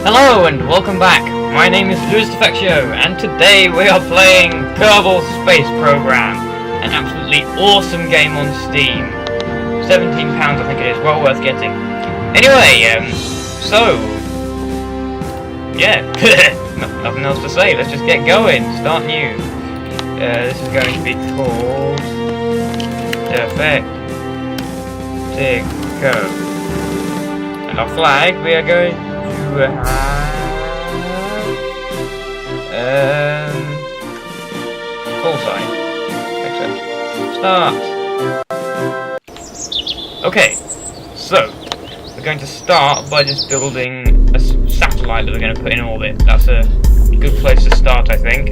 Hello and welcome back. My name is Ludus Defectio, and today we are playing Kerbal Space Program, an absolutely awesome game on Steam. £17 I think it is, well worth getting. Anyway, yeah, nothing else to say. Let's just get going. Start new. This is going to be called Defectio, and our flag we are going to bullseye. Excellent. Start. Okay, so we're going to start by just building a satellite that we're going to put in orbit. That's a good place to start, I think.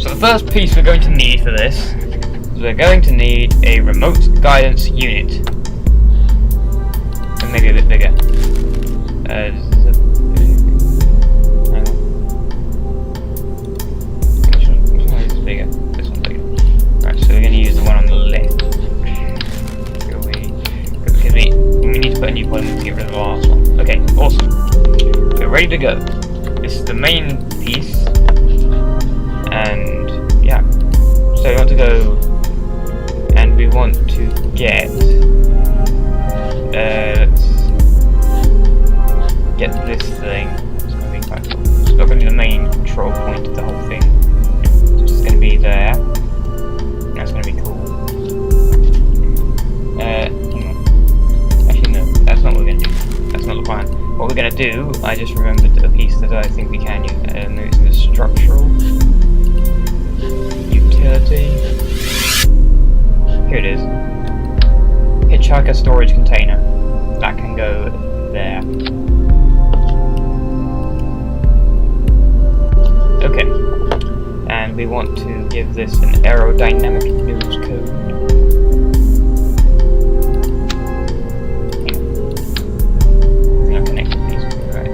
So the first piece we're going to need for this is we're going to need a remote guidance unit, and maybe a bit bigger. Hang on. Which one is bigger? This one's bigger. Right, so we're going to use the one on the left. Because we need to put a new one to get rid of the last one. Okay, awesome. We're ready to go. This is the main piece. And yeah. So we want to go and we want to get get this thing. It's going to be quite cool. It's not going to be the main control point of the whole thing. It's just going to be there. That's going to be cool. Actually no, that's not what we're going to do. That's not the plan. What we're going to do, I just remembered a piece that I think we can use. It's in the structural utility. Here it is. Hitchhiker storage container. That can go there. Okay, and we want to give this an aerodynamic news code. I'm not connected these two, right?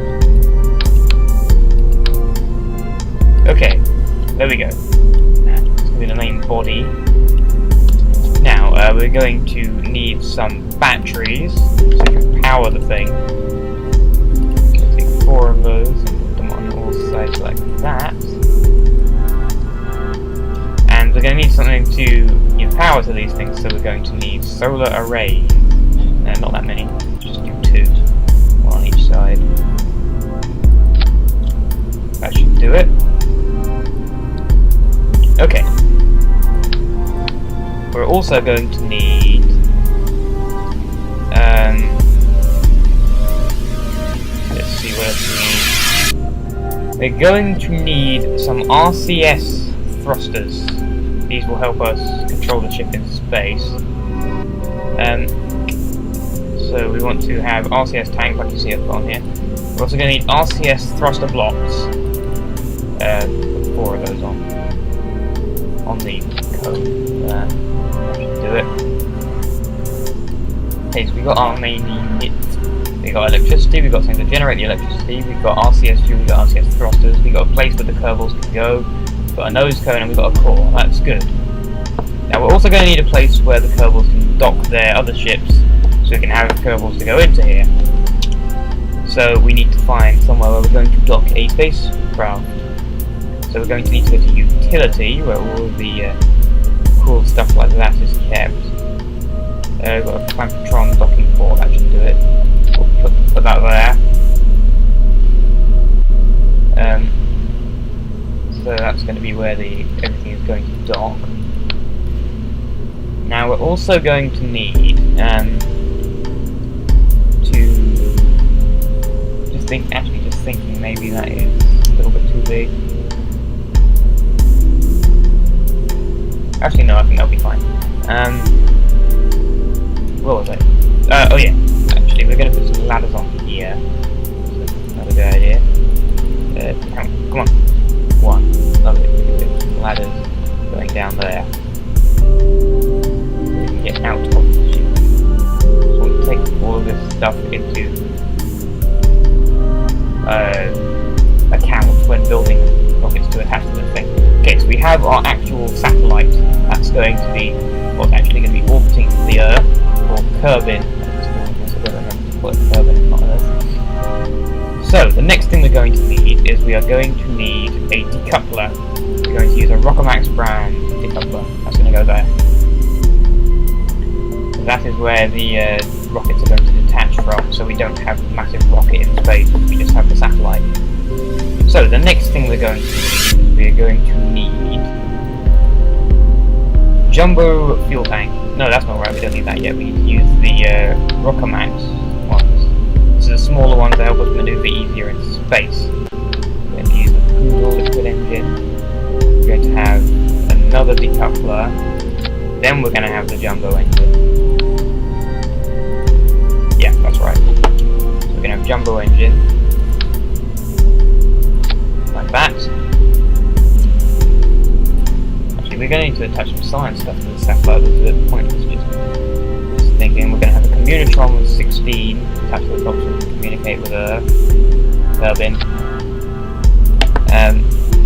Okay, there we go. It's going to be the main body. Now, we're going to need some batteries so we can power the thing. I'll take 4 of those and put them on all sides like that. And we're going to need something to give power to these things, so we're going to need solar arrays. Not that many, just do 2. One on each side. That should do it. Okay. We're also going to need let's see what else we need. We're going to need some RCS thrusters. These will help us control the ship in space. So we want to have RCS tanks, like you see up on here. We're also going to need RCS thruster blocks. Put 4 of those on the code. That should do it. Okay, so we got our main unit. We got electricity. We got something to generate the electricity. We got RCS fuel. We got RCS thrusters. We got a place where the Kerbals can go. We've got a nose cone and we've got a core. That's good. Now we're also going to need a place where the Kerbals can dock their other ships, so we can have Kerbals to go into here. So we need to find somewhere where we're going to dock a spacecraft. So we're going to need to go to utility, where all the cool stuff like that is kept. We've got a Clamptron docking port. That should do it. We'll put that there. So that's going to be where everything is going to dock. Now we're also going to need just thinking maybe that is a little bit too big. Actually no, I think that'll be fine. What was it? Oh yeah, actually we're going to put some ladders on here. That's another good idea. Come on. 1. Lovely. Ladders going down there. We can get out of the ship. So we'll take all of this stuff into account when building rockets to attach to the thing. Okay, so we have our actual satellite. That's going to be what's actually going to be orbiting the Earth, or Kerbin. I don't remember to call it Kerbin, not Earth. next thing we're going to need is we are going to need a decoupler. We're going to use a Rockomax brand decoupler. That's going to go there. So that is where the rockets are going to detach from, so we don't have a massive rocket in space, we just have the satellite. So the next thing we're going to need, we're going to need jumbo fuel tank. No, that's not right, we don't need that yet. We need to use the Rockomax ones. This is a smaller one to help us maneuver easier in space. We're going to use the Kerbal liquid engine. We're going to have another decoupler. Then we're going to have the jumbo engine. Yeah, that's right. So we're going to have jumbo engine. Like that. Actually, we're going to need to attach some science stuff to the satellite. That's the point. Just thinking. We're going to have a communitron with 16 attached to the top so we can communicate with Earth. Turbine.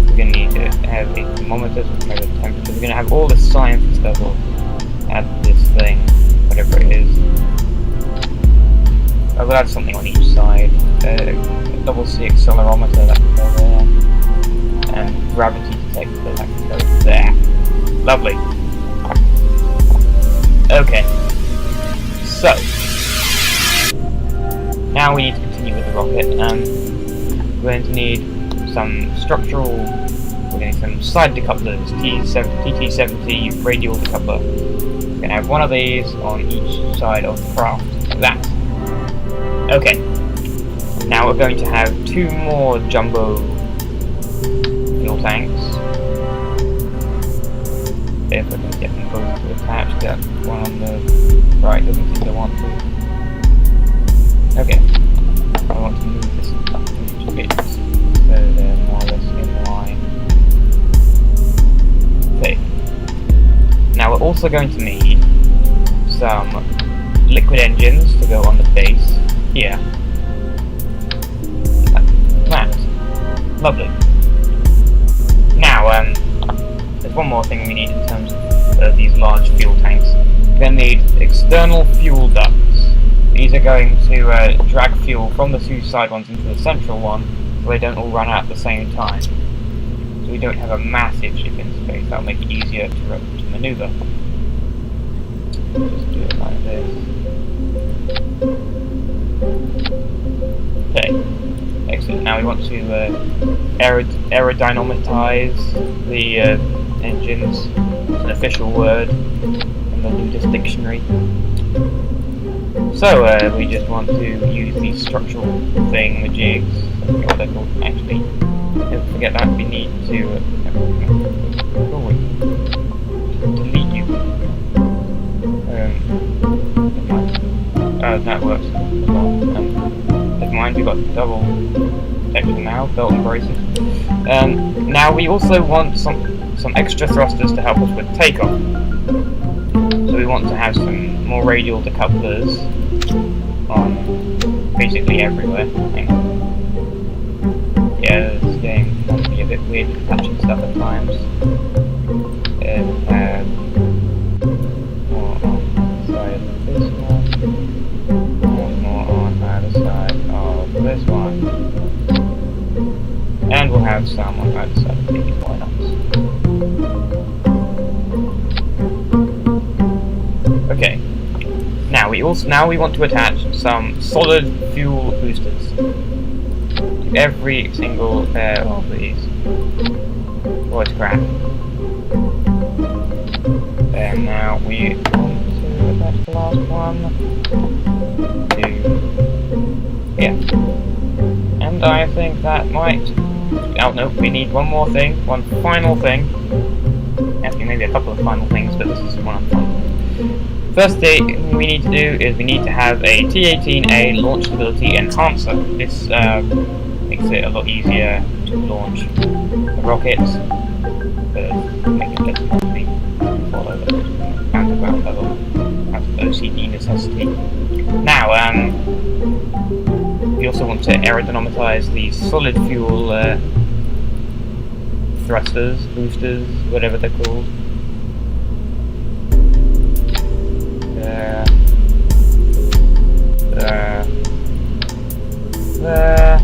We're going to need to have a thermometer so we can measure the temperature. We're going to have all the science and stuff. We'll add this thing, whatever it is. I will add something on each side. A double C accelerometer, that can go there. And gravity detector, that can go there. Lovely. Okay. So, now we need to continue with the rocket. We're going to need some structural, we're going to need some side decouplers, TT70 radial decoupler. We're going to have one of these on each side of the craft, like that. Okay, now we're going to have 2 more jumbo fuel tanks. If we can get them both to attach, that one on the right doesn't seem to want to. Okay, I want to move this up a bit so they're more or less in line. Okay, now we're also going to need some liquid engines to go on the base here. That. Lovely. Now, there's one more thing we need in terms of these large fuel tanks. We're going to need external fuel ducts. These are going to drag fuel from the 2 side ones into the central one, so they don't all run out at the same time. So we don't have a massive ship in space. That'll make it easier to maneuver. Just do it like this. Okay. Excellent. Now we want to aerodynamitize the engines. It's an official word in the Ludus dictionary. So we just want to use these structural thingamajigs. I forget what they're called actually. Don't forget that we need to delete you. That works as well. Never mind, we've got double protection now, belt and braces. Now we also want some extra thrusters to help us with takeoff. So we want to have some more radial decouplers on basically everywhere. Hang on. Yeah, this game can be a bit weird with patching stuff at times. More on the side of this one. More on either side of this one. And we'll have some on either side of these, why not? Okay. Now we want to attach some solid fuel boosters to every single pair of these. Oh, it's crap. And now we want to attach the last one to here. And I think that might. Oh no, we need one more thing, one final thing. Actually, maybe a couple of final things, but this is one of them. First thing we need to do is we need to have a T-18A launch stability enhancer. This makes it a lot easier to launch the rockets, but make it less bumpy, follow the ground level. That's OCD necessity. Now, we also want to aerodynamitize these solid fuel thrusters, boosters, whatever they're called. There.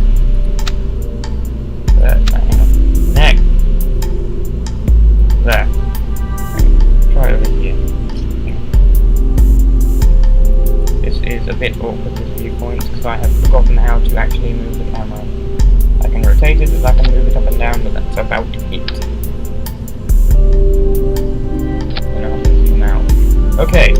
that's about it. I'm gonna have to zoom out. Okay,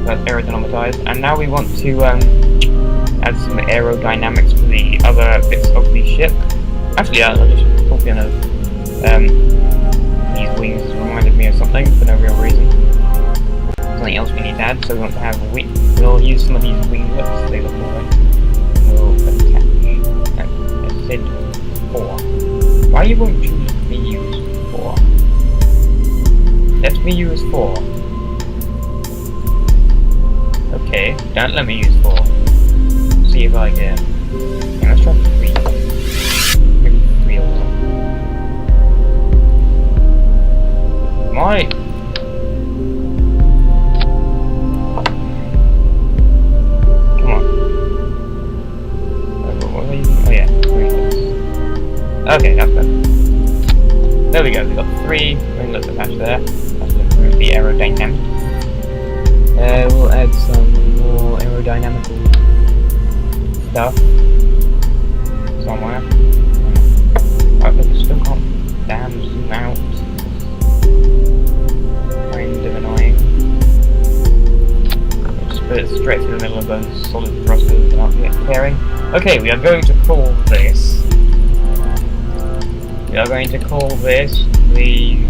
that's aerodynamized, and now we want to add some aerodynamics to the other bits of the ship. Actually, I'll just copy on these wings reminded me of something for no real reason. Something else we need to add, so we want to have we'll use some of these winglets, they look alright. We'll attach, I said 4. Why you won't choose me use 4? Let me use 4. Okay, don't let me use 4. See if I can. Yeah, let's try 3. Maybe 3 also. My. Come on. What are you using? Oh yeah, 3 winglets. Okay, that's better. There we go, we've got 3 winglets attached there. That's going to improve the aerodynamics. We'll add some more aerodynamical stuff somewhere. I still can't damn zoom out. Kind of annoying. Just put it straight through the middle of those solid thrusters without caring. Okay, we are going to call this. We are going to call this the.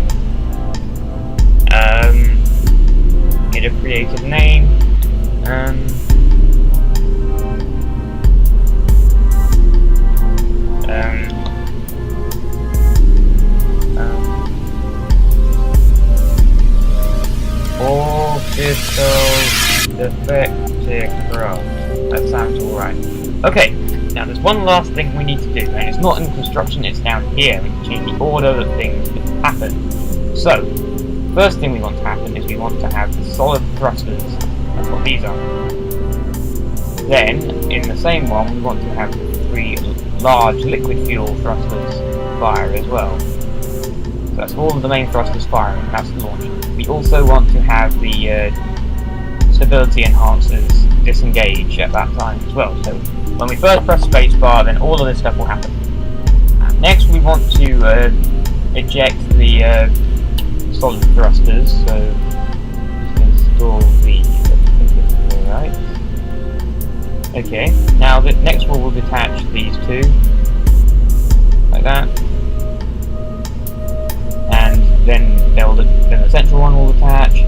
Need a creative name. Orbital Defectio. That sounds alright. Okay, now there's one last thing we need to do, and it's not in construction, it's down here. We can change the order that things happen. So, first thing we want to happen is we want to have the solid thrusters. That's what these are. Then, in the same one, we want to have the 3 large liquid fuel thrusters fire as well. So that's all of the main thrusters firing, that's the launch. We also want to have the stability enhancers disengage at that time as well. So when we first press spacebar, then all of this stuff will happen. Next we want to eject the solid thrusters, so install these. Alright. Okay, now the next one will detach these 2. Like that. And then then the central one will detach,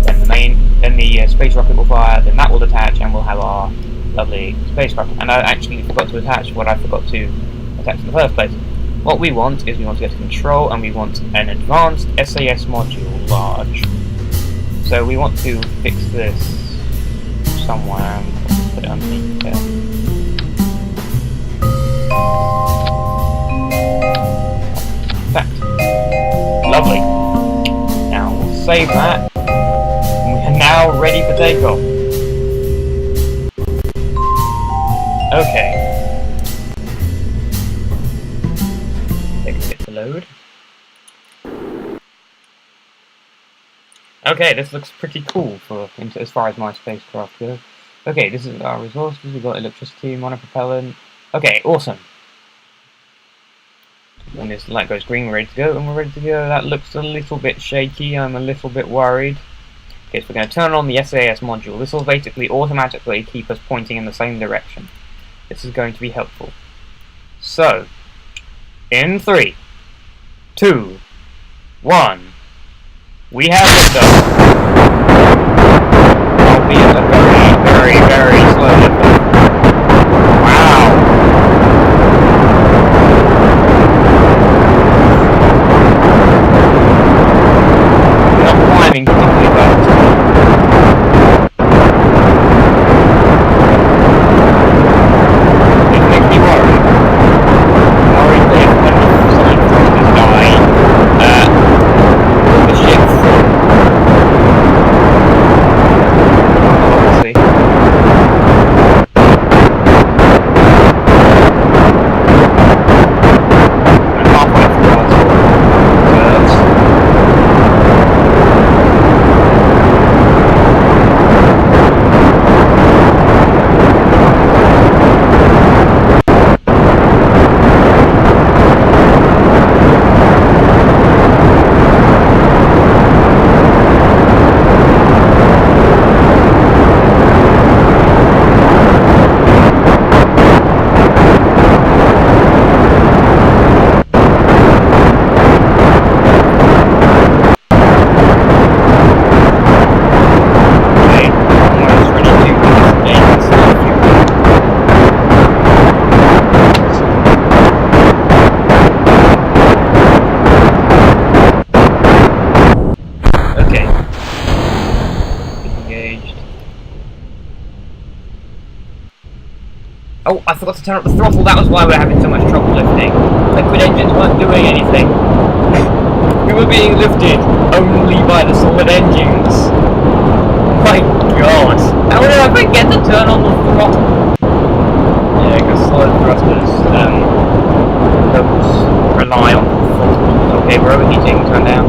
then the space rocket will fire, then that will detach, and we'll have our lovely space rocket. And I actually forgot to attach what I forgot to attach in the first place. What we want is we want to go to control, and we want an advanced SAS module large. So we want to fix this somewhere. Let's put it underneath there. That. Lovely. Now we'll save that. And we are now ready for takeoff. Okay. Take a bit to load. Okay, this looks pretty cool as far as my spacecraft goes. Okay, this is our resources. We've got electricity, monopropellant. Okay, awesome. When this light goes green, we're ready to go, and we're ready to go. That looks a little bit shaky. I'm a little bit worried. Okay, so we're going to turn on the SAS module. This will basically automatically keep us pointing in the same direction. This is going to be helpful. So, in 3, 2, 1, we have liftoff. Albeit a very, very, very slow liftoff. Wow! We're not climbing particularly well. It makes me worried. I'm worried that when something thrusters die, the ship fall. Obviously. I'm halfway through our tour. Oh, I forgot to turn up the throttle. That was why we're having so much trouble lifting. Liquid engines weren't doing anything. We were being lifted only by the solid engines. My God! How did I forget to turn on the throttle? Yeah, because solid thrusters don't rely on the throttle. Okay, we're overheating. Turn down.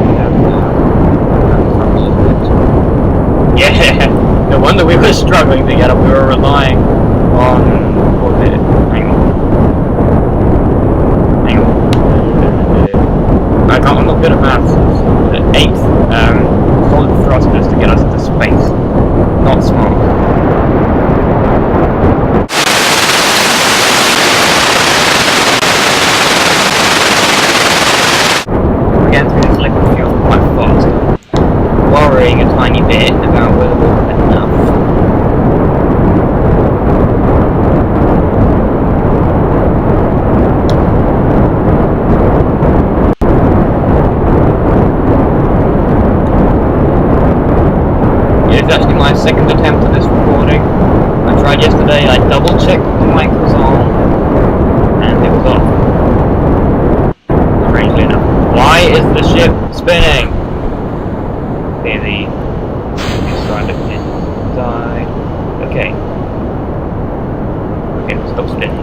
Yeah. No wonder we were struggling to get up. We were relying on. Hang on. I'm not good at maths. 8 solid thrusters to get us into space. Not smart. We're getting through this liquid fuel quite fast. Worrying a tiny bit about whether we've got enough. It's actually my second attempt at this recording. I tried yesterday, I double checked the mic was on, and it was off. Strangely enough. Why is the ship spinning? Okay, the started died. Okay. Okay, let's stop spinning.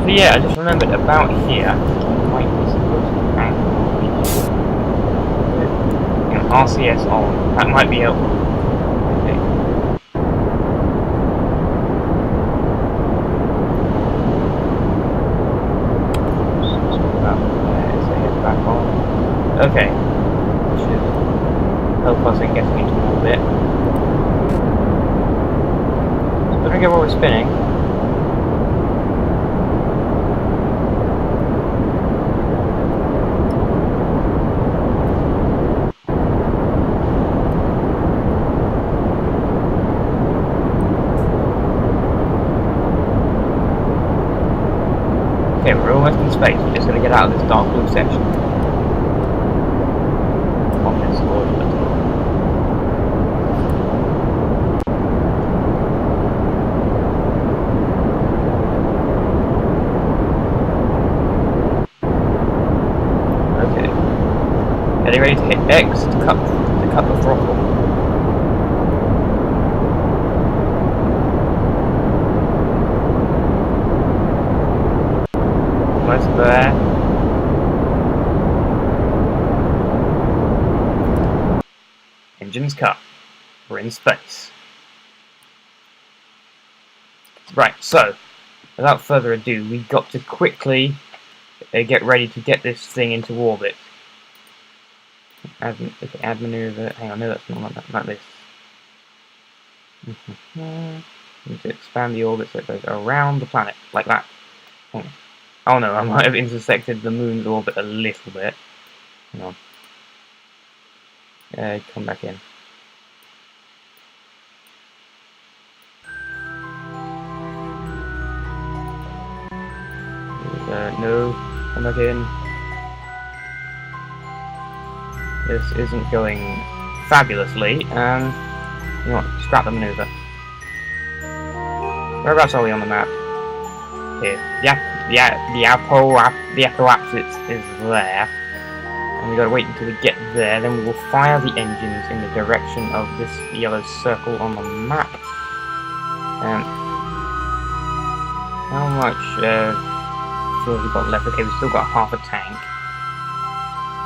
So yeah, I just remembered about here. Might be supposed to angle. RCS on. That might be helpful. Okay. Back on. Okay. Should help us in getting into orbit. So don't forget what we're spinning. Okay, we're almost in space. We're just going to get out of this dark blue section. On this orbit. Okay. Getting ready to hit X to cut the throttle. Almost there. Engines cut. We're in space. Right, so, without further ado, we've got to quickly get ready to get this thing into orbit. Add maneuver. Hang on, no, that's not like this. Need to expand the orbit so it goes around the planet, like that. Oh no, I might have intersected the moon's orbit a little bit. Hang on. Come back in. No, come back in. This isn't going fabulously. You know what? Scrap the maneuver. Whereabouts are we on the map? Here. The apoapsis is there. And we gotta wait until we get there, then we will fire the engines in the direction of this yellow circle on the map. How much fuel have we got left? Okay, we've still got half a tank.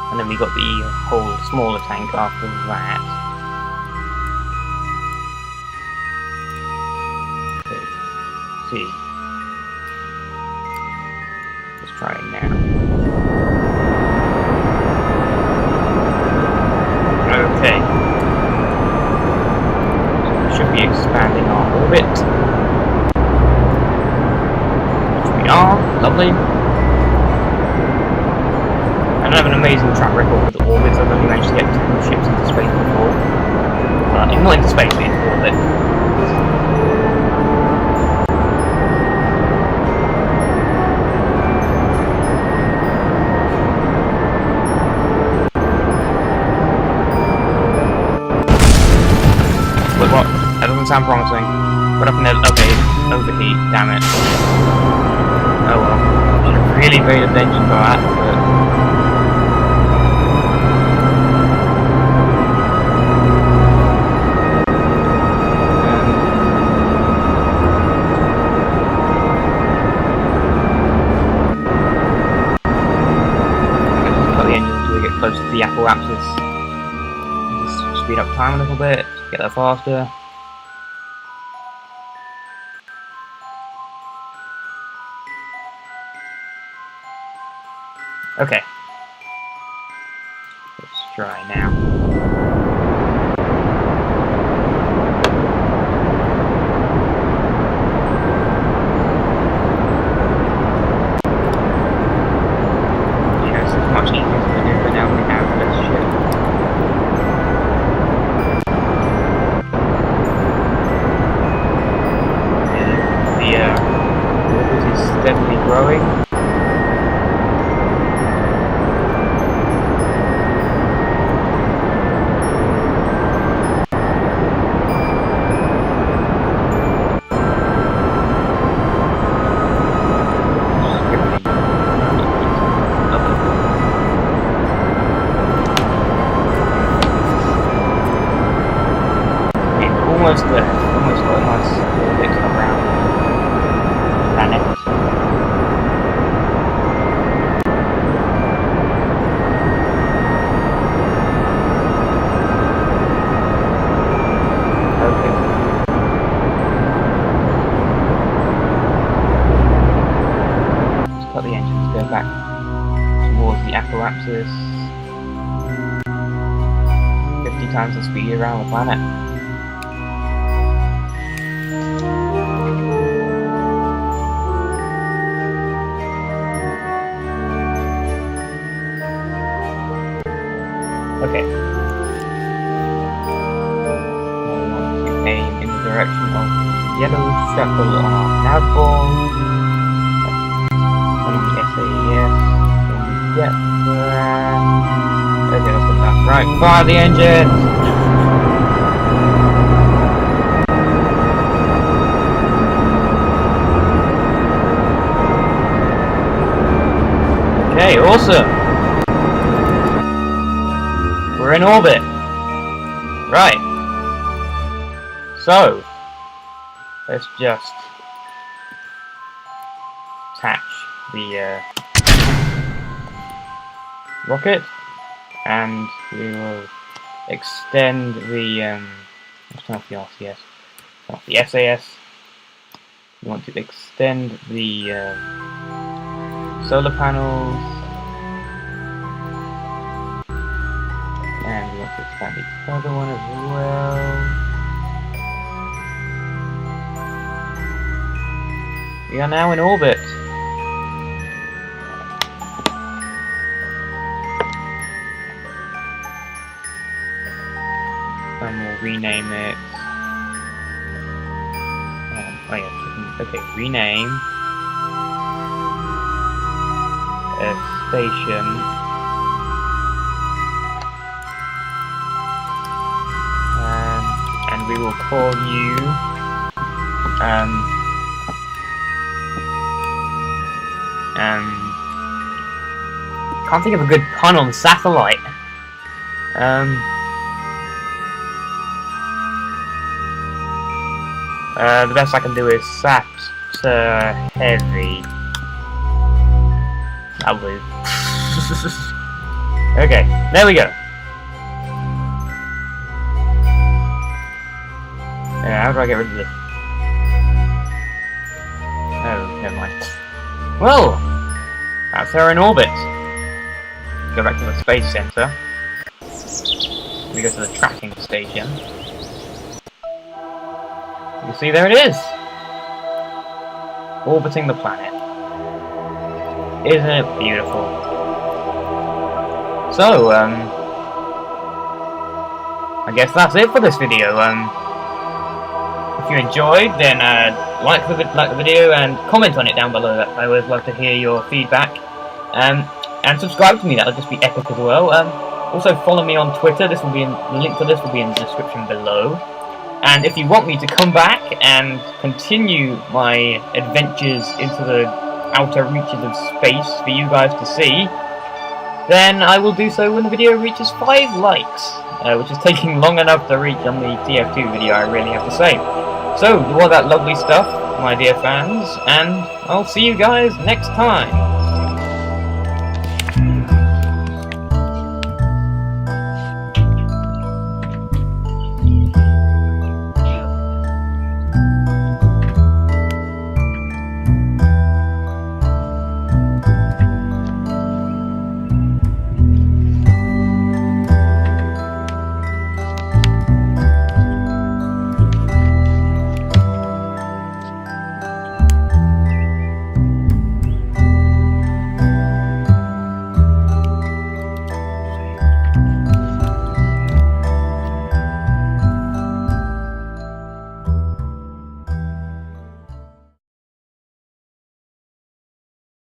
And then we got the whole smaller tank after that. Okay, let's see. Let's try it now. Okay. So we should be expanding our orbit. Which we are. Lovely. I don't have an amazing track record with orbits. I've only managed to get 2 ships into space before. Not into space, but into orbit. But what? That doesn't sound promising. But up in there, okay, overheat, damn it. Oh well. Should have really paid attention to that, but... close to the apple axis. Just speed up time a little bit, get there faster. Okay. Let's try now. Much easier to maneuver now we have this ship. The Ludus is steadily growing. Almost got a nice orbit around the planet. Okay. Let's cut the engines, go back towards the apparatus. 50 times the speed around the planet. Okay. I want to aim in the direction of the yellow circle on our nav ball. On the SAS. When we get there. Okay, that's good enough. Right, fire the engine! Okay, awesome! We're in orbit. Right. So, let's just attach the rocket, and we will extend the let's turn off the RCS, turn off the SAS. We want to extend the solar panels. And we want to expand the other one as well. We are now in orbit. And we'll rename it. Oh yeah, okay, rename a station. And we will call you can't think of a good pun on satellite. The best I can do is sat heavy. That'll do. Okay, there we go. How do I get rid of this? Oh, never mind. Well, that's her in orbit. Go back to the Space Center. We go to the tracking station. You see, there it is! Orbiting the planet. Isn't it beautiful? So, I guess that's it for this video. If you enjoyed, then like the video and comment on it down below. I always love to hear your feedback. And subscribe to me, that would just be epic as well. Also follow me on Twitter. The link to this will be in the description below. And if you want me to come back and continue my adventures into the outer reaches of space for you guys to see, then I will do so when the video reaches 5 likes, which is taking long enough to reach on the TF2 video, I really have to say. So, do all that lovely stuff, my dear fans, and I'll see you guys next time.